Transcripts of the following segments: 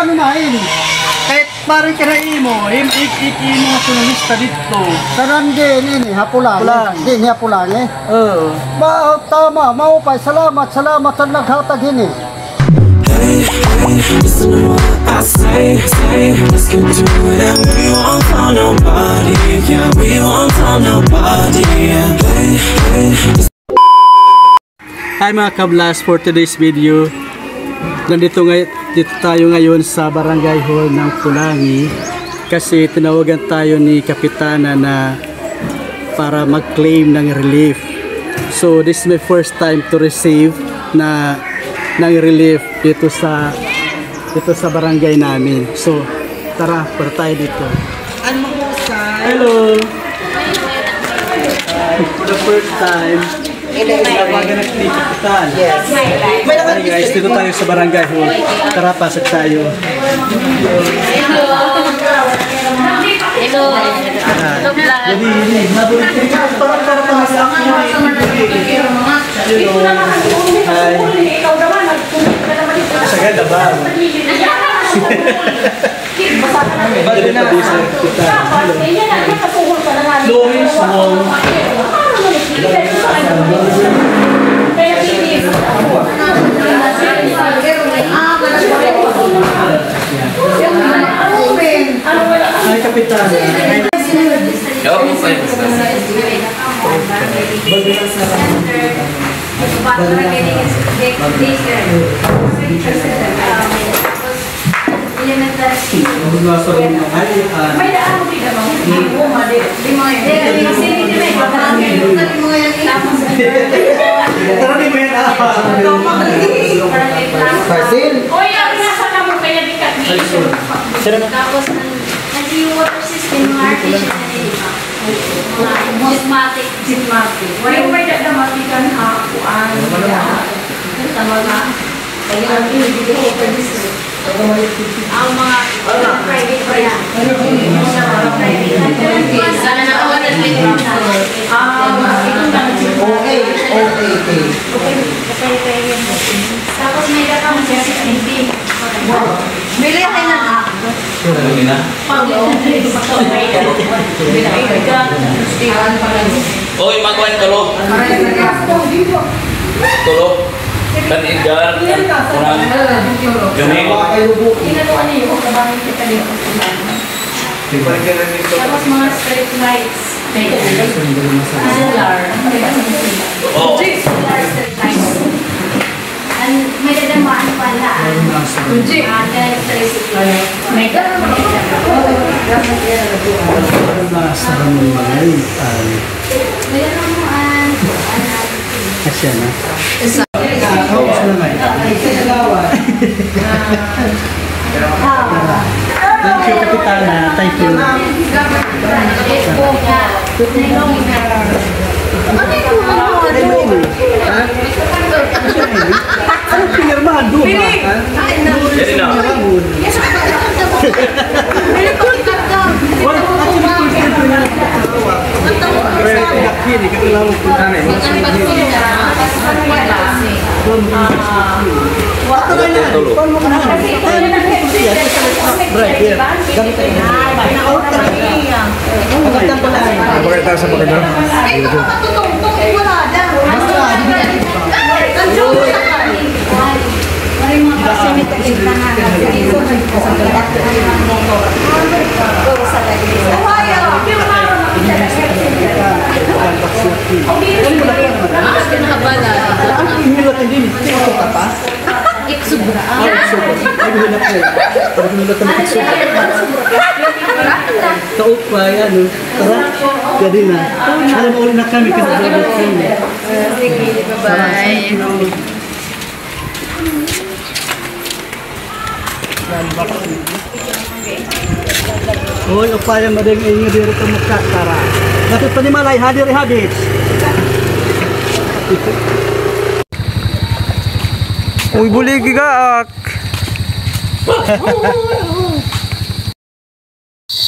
ano main. Kahit parang kinain mo, ikiki mo sunalista dito. Sarandi, ini, hapulang. Ini, hapulang eh. Tama, mau pa, salamat sa naghatag ini. Hey, listen to what I say, let's get to it and we won't tell nobody, yeah, we won't tell nobody, yeah. Hey. Hi mga kablas, for today's video, dito tayo ngayon sa Barangay Hall ng Pulangi kasi tinawagan tayo ni Kapitana na para mag-claim ng relief. So this is my first time to receive ng relief dito sa barangay namin. So tara, para tayo dito. Hello! For the first time, tawagan ng Kapitan. Yes. Hi guys, dito tayo sa Barangay Hall. Tara, pasok tayo. Hello. Hi. Sagad na ba? Dito tayo sa Kapitan. Louis Wong. Ay, Kapitan. Tapos yung water system ng artificial Gismatic. Wala yung may dadamatikan hakuan. Tama nga. Kaya ang hindi ko ang mga private pa yan. Sana na ako na tapos may dakang CCTV. Bili kayo na Oy, magkuhan tulog. Tulog. Kan Edgar, orang Juni. Tapos mga street lights. Solar. Oh. Solar street lights. May dadamaan pala. Electricity. May dadamaan. Asya na. Thank you, Kapitana. Thank you. Ano pinirmahan doon? Jadi na. Kaupa yan, no? Tara, jadi na. Alam mo ulit na kami kasi vlog kami. Sige, bye-bye. Hoy, upaya mo din inyo dito sa mukha, tara. Dapat pa ni Malay, hadir. Uy, buli gigaak.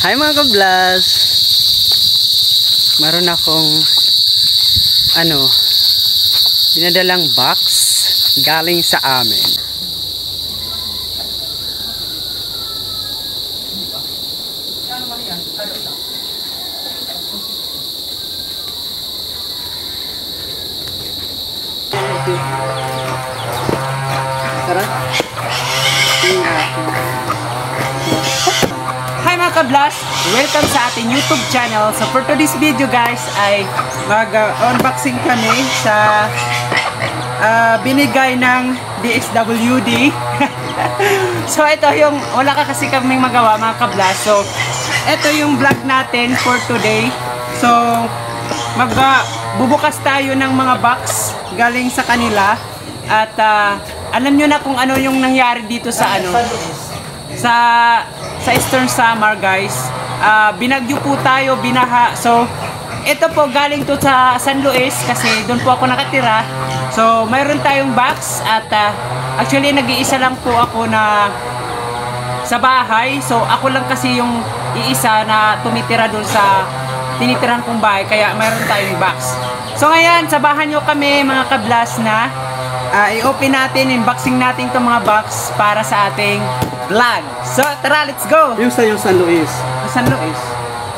Hi mga kablas. Meron akong dinadalang box galing sa amin. Tara. Hi mga ka-blast! Welcome sa ating YouTube channel. So for today's video guys ay mag-unboxing kami sa binigay ng DSWD. So ito yung, wala ka kasi kaming magawa mga ka-blast. So ito yung vlog natin for today. So bubukas tayo ng mga box galing sa kanila. At alam nyo na kung ano yung nangyari dito sa sa Eastern Samar guys. Binagyo po tayo, binaha. So ito po galing to sa San Luis kasi doon po ako nakatira. So mayroon tayong box at actually nag-iisa lang po ako na sa bahay. So ako lang kasi yung iisa na tumitira doon sa tinitiran kong bahay, kaya mayroon tayong box. So ngayon, sabahan nyo kami mga ka-blast na i-open natin, unboxing natin itong mga box para sa ating vlog. So tara, let's go! Yung sa yung San Luis. San Luis.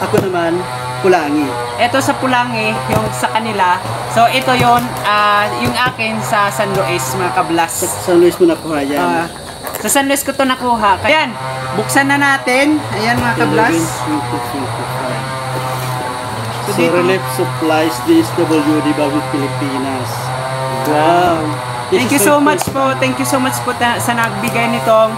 Ako naman, Pulangi. Ito sa Pulangi, yung sa kanila. So ito yon yung akin sa San Luis mga ka-blast. Sa San Luis mo nakuha yan. Sa San Luis ko to nakuha. Ayan, buksan na natin. Ayan mga ka-blast. So Relief Supplies DSWD Bawi Pilipinas. Wow. Thank you so much po. Thank you so much po sa nagbigay nitong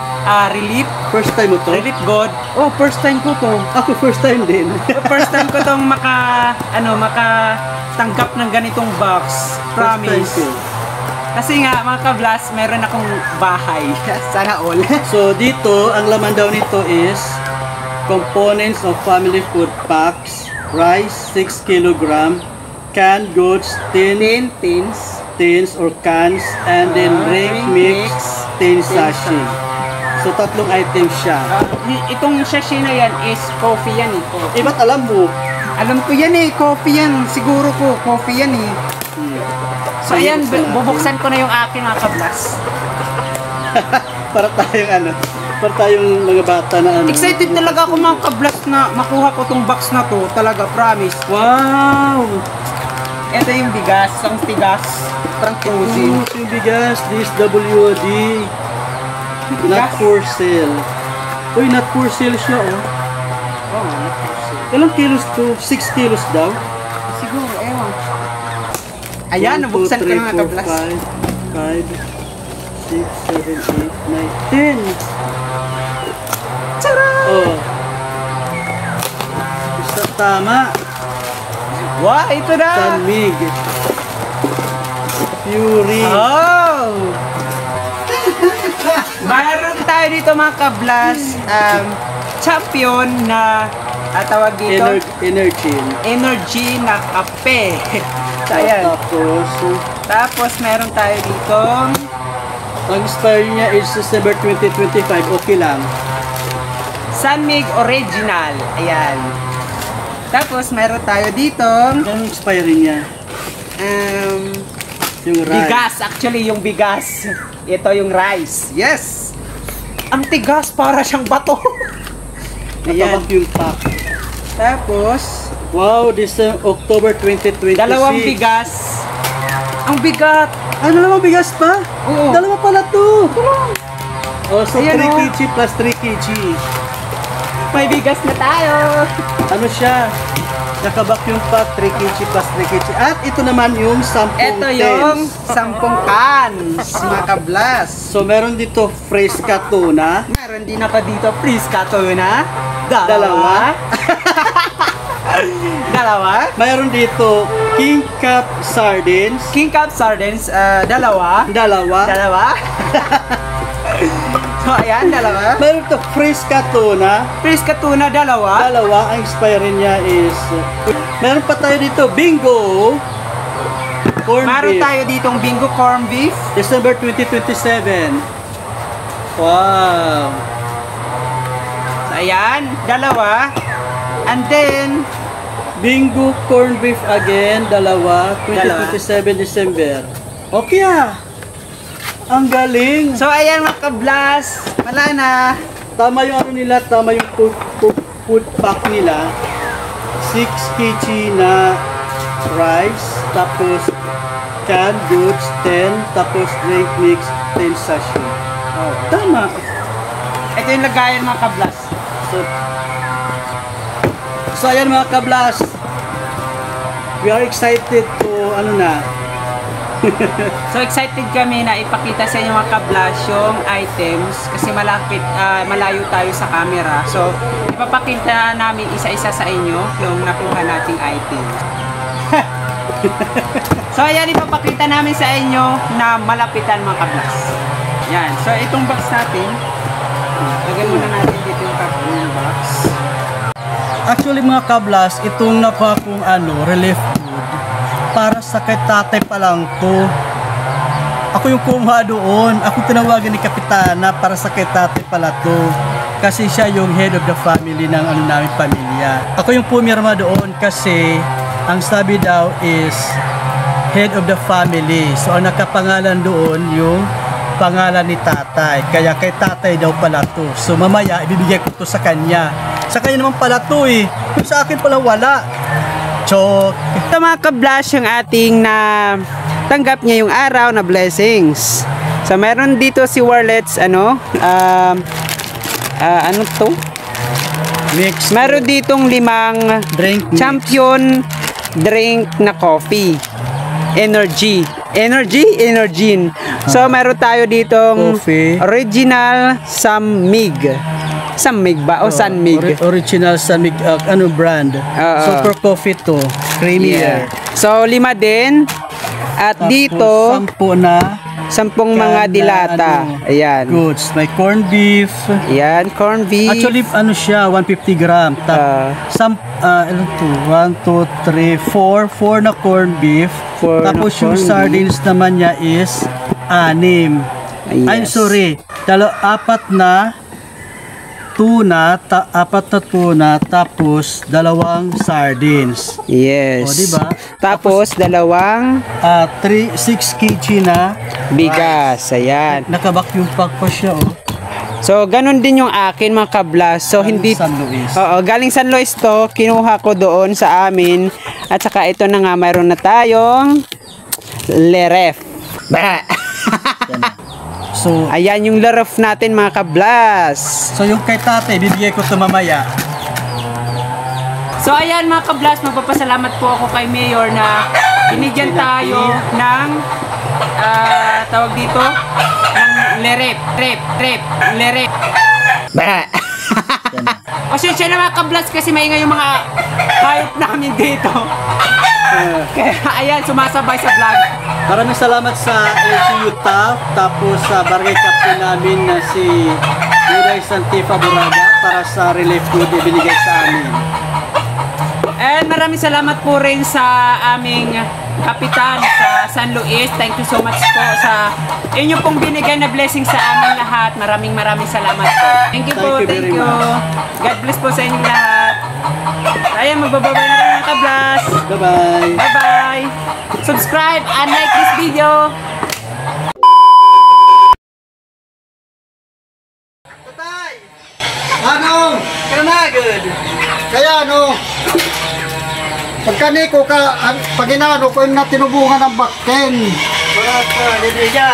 relief. First time mo to? Relief God. Oh, first time ko to. Ako first time din. First time ko tong makatanggap ng ganitong box. Promise. Kasi nga mga ka-blast, meron akong bahay. Sana all. So dito, ang laman daw nito is components of family food packs, rice 6 kg, canned goods, tins or cans, and then drink mix, tin sachet. So tatlong items siya. Itong sachet na yan is coffee yan eh. Eh, ba't alam mo? Alam ko yan eh, coffee yan. Siguro ko, coffee yan eh. So ayan, bubuksan ko na yung akin mga ka-blast. Para tayong mga bata na ano. Excited talaga ako mga ka-blast na makuha ko tong box na to. Talaga, promise. Wow! Ito yung bigas, ang tigas. Parang frozen. Ito yung bigas, DSWD. Not for sale. Uy, not for sale siya, oh. Oh, not for sale. Ilang kilos to? 6 kilos daw? Siguro, ewan. Ayan, nabuksan ko na mga ka-blast. 5, 6, 7, 8, 9, 10. Tara! Oh. Isa tama. Wow, ito na! Tanmig. Fury. Oh! Mayroon tayo dito mga ka-blast. Champion na tawag dito. Energy na kape. Ayan. Tapos meron tayo dito. Ang expire niya is December 2025. Okay lang. Sanmig Original. Ayan. Tapos meron tayo dito. Anong expire niya? Yung rice. Bigas. Actually yung bigas. Ito yung rice. Yes. Ang tigas para siyang bato. Ayan. Yung pack. Tapos wow, this October 2026. dalawang bigas. Ang bigat. Ah, dalawang bigas pa? Oo. Dalawa pala to. Oh, so Ayan, 3 oh. kg plus 3 kg. May bigas na tayo. Ano siya? Naka-vacuum pack, 3 kg plus 3 kg. At ito naman yung 10 Ito yung 10 cans, mga ka-blast. So meron dito Fresca tuna. Meron din ako dito, Fresca tuna. Dalawa. Dalawa. Mayroon dito King Cup sardines. King Cup sardines, dalawa. Dalawa. So ayan, dalawa. Mayroon dito Fresca tuna. Fresca tuna, dalawa. Dalawa. Ang expiry niya is... Meron pa tayo dito Bingo. Corn Meron beef. tayo ditong Bingo corn beef. December 2027. Wow. So ayan, dalawa. And then, Bingo corn beef again, dalawa, 2027 December. Okay ah. Ang galing. so ayan mga ka-blast. Wala na. Tama yung ano nila, tama yung food pack nila, 6 kg na rice, tapos canned goods 10, tapos drink mix 10 sachet. Oh, tama. Ito yung lagayan mga kablas. So ayan mga kablas, we are excited to So excited kami na ipakita sa inyo mga kablas yung items kasi malayo tayo sa camera. So ipapakita namin isa-isa sa inyo yung nakuha nating items. So ayan, ipapakita namin sa inyo na malapitan mga kablas. Yan. So itong box natin, lagyan muna natin dito yung box. Actually mga kablas, itong nakuha kong relief food, para sa kay tatay pa lang to. Ako yung kumuha doon. Ako tinawagan ni Kapitana para sa kay tatay pala to. Kasi siya yung head of the family ng namin pamilya. Ako yung pumirma doon kasi ang sabi daw is head of the family. So ang nakapangalan doon yung pangalan ni tatay. Kaya kay tatay daw pala to. So mamaya ibibigay ko to sa kanya. Sa kanya naman pala to eh. Yung sa akin pala wala. Chok. Ito mga kablas yung ating na tanggap niya yung araw na blessings. So meron dito si Warlets ano to? Mix. Meron ditong 5 Drink mix. champion drink na coffee. Energy. So meron tayo ditong Coffee. original Samig. Samig ba? O Sanmig? Original Samig, brand. Super coffee to. Creamier. So 5 din. At Tapos, dito 10 mga dilata. Ayan. Goods. May corned beef. Ayan, corned beef. Actually, siya, 150 gram. Ilan to? 1, 2, 3, 4 na corned beef. Tapos yung sardines naman niya is 6. Ay, sorry. 4 na tuna, 4 na tuna, tapos 2 sardines. Yes. O, diba? Tapos 6 kg na bigas. Ayan. Naka-vacuum pack pa siya, oh. So, ganun din yung akin mga kablas. So, hindi... San Luis. Oo, galing San Luis to. Kinuha ko doon sa amin. At saka ito na nga, mayroon na tayong leref. So, ayan yung leref natin mga kablas. so yung kay tatay, bibigay ko ito mamaya. So, ayan mga kablas, magpapasalamat po ako kay Mayor na binigyan tayo ng tawag dito ng leref. Pasensya na mga kablas kasi maingay yung mga hayop namin dito. Kaya ayan, sumasabay sa vlog. Maraming salamat sa LGU TAF, tapos sa barangay captain namin na si Yuday Santifa Buraga para sa relief food na binigay sa amin. And maraming salamat po rin sa aming kapitan sa San Luis. Thank you so much po sa inyo pong binigay na blessing sa amin lahat. Maraming salamat po. Thank you po, thank you. God bless po sa inyong lahat. Ayan, magbababay na rin mga kablas. Bye-bye. Bye-bye. Subscribe and like this video. Ano? Kanagod. Kaya pagkaniko ka, pag inaano ko yung natinubungan ng bakken. Wala ka, libiga.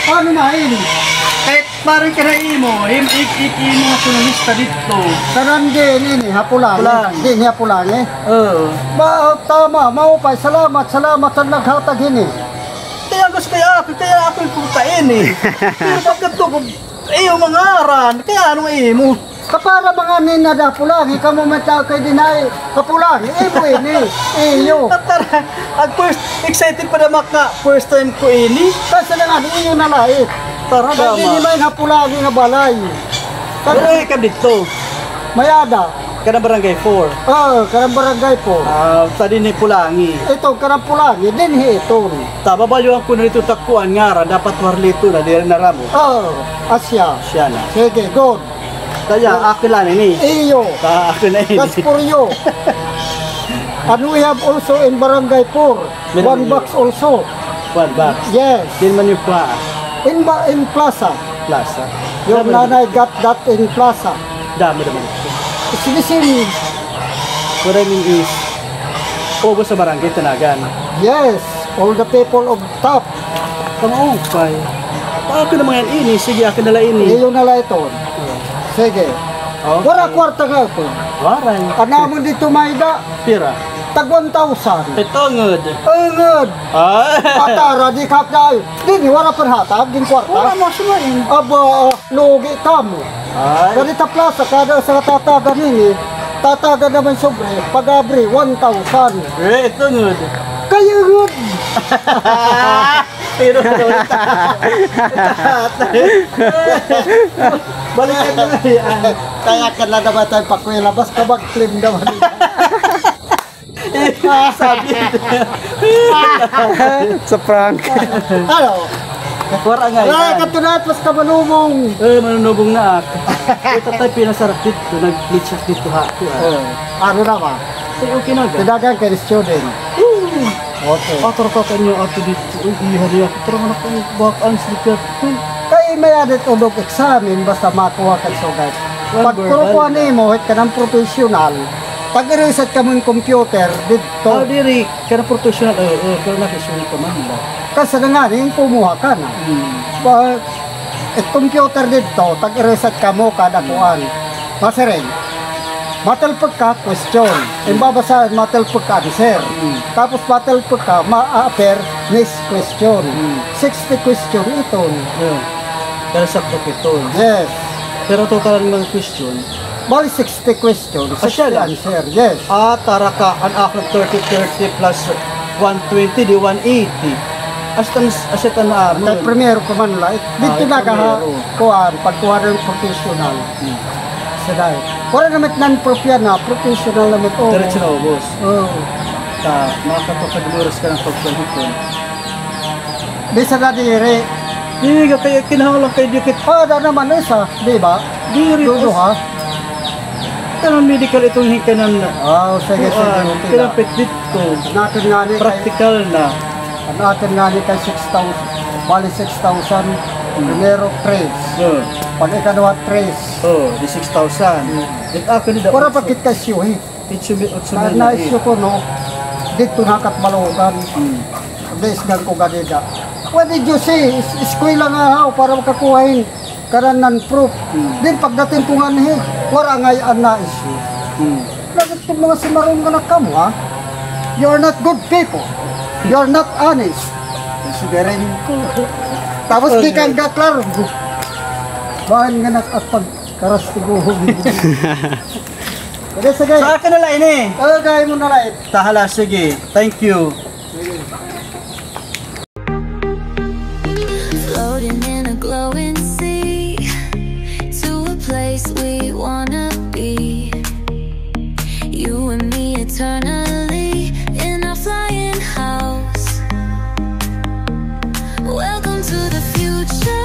Ano na yun? Kahit parang kinain mo, ik-ik-ik mo sunalista dito. Sarangin ini, hapulang. Hindi, hapulang eh. Tama, maupay, salamat sa naghatag ini. Kaya gusto kaya ako yung putain eh. Pero bakit ito, yung mga aran, kaya anong mo? Kapara mga ninada pulang, ikaw mo matawag kay dinay, kapulang, mo ini, iyo. Tara, excited pa naman ka, first time ko ini. Kasi na nga, iyo na lahit. Tara Kaya hindi dama. may hapulang nga balay. Pero ka dito, Mayada. ka na barangay 4. Karang barangay po. Tadi ni Pulangi. Ito, karang pulang, din ito. Tababalyo ako na rito takuan nga, dapat warlito na, di rin naramo. Asya. Siya na. Sige, good. Kaya akin lang ini. Iyo. Akin na ini. That's for you. And we have also in Barangay 4, 1 box also. 1 box. Yes. Din man yung pa. In Plaza. Plaza. Your nanay got that in Plaza. Dami naman. sinisin. What I mean is, Ogo sa barangay Tanagan. Yes, all the people of top. Pang-ungkay. Ako naman yan ini. Sige, ako nala ini. Iyon na lang ito. Sige. Okay. Wala kwarta nga ito. Waray. Anamon dito mayda. Pira. Tag 1,000. Ito ngod. Angad. Ay. Atara, di kap na. Di, wala perhatag. Din Wala kwarta. mo sumain. Aba, lugi kamo. Ay. Ganita plaza, kada sa tatagan ini. Tatagan naman sobre. Pag-abri, 1,000. Ito ngod. Kaya good. Pero balikan na yan. Kaya ka na naman tayo pakwilabas ka mag-claim naman. Sabi. Sa prank. Ano? Wala nga Wala yan. ka tunat, mas ka manumong. Manunubong na ako. Ito tayo pinasarap dito. Nag-glitch dito ha. Ano naman? Say okay na ga. Tinagan ka ni student. Okay. Atar ka kanyo ato dito. Uy, ihari ako. Tara man akong back-ans dito. Kaya may adit ulog examen basta makuha ka sugad. Pag kurukuha ni mo, hit ka ng professional, pag-reset ka mo yung computer dito. Diri. Kaya professional. Kaya na-professional ka man ba? Kasi na nga, yung kumuha ka na. Pag computer dito, pag-reset ka mo kada kuan. Masering. Matalpag ka, question. Yung babasahin, matalpag ka, answer. Tapos matalpag ka, ma-appear, next question. 60 question ito. Kaya sa propito. Yes. Pero total ng mga question. Bali 60 question, 60 lang. answer. Yes. Tara ka, an akong 30 plus 120 di 180. Asitan na amo. Dahil primero ka man lang. Dito na ka ha, primero. kuhan, pagkuha ng professional. Saday. Wala naman non-prof yan ha, professional naman ito. Diretso na ubos. Oo. Makakapagduras ka ng pagpagdito. Bisa na dire. Hindi ka kaya kinahanglan kayo dikit. Ada naman isa, di ba? Diri Dudo ha. Kanang medical itong hikanan na. Sige, sige. Kinapit dito. Natin nga ni kay, Practical na. natin nga ni kay 6,000. Bali 6,000. Primero 3. Pag ikanawa 3. Di 6,000. At ako ni Para bakit ka siyuhi? Kaya na isyo ko no, dito nakat malugan. Desgan ko ganida. What did you say? Eskwela nga ha, para makakuhain. Karan non-proof. Din pagdating ko nga nihi, wala nga yan na isyo. Bakit itong mga simarong nga na kamo ha? You're not good people. You're not honest. Sigarin ko. Tapos di kang gaklaro. Bahan nga nak at pagkaras tiguhog. Sige, sige. Sa akin na lang ini. Gaya mo na lang. Tahala, sige. Thank you. Floating in a glowing sea to a place we wanna be. You and me eternally in our flying house. Welcome to the future.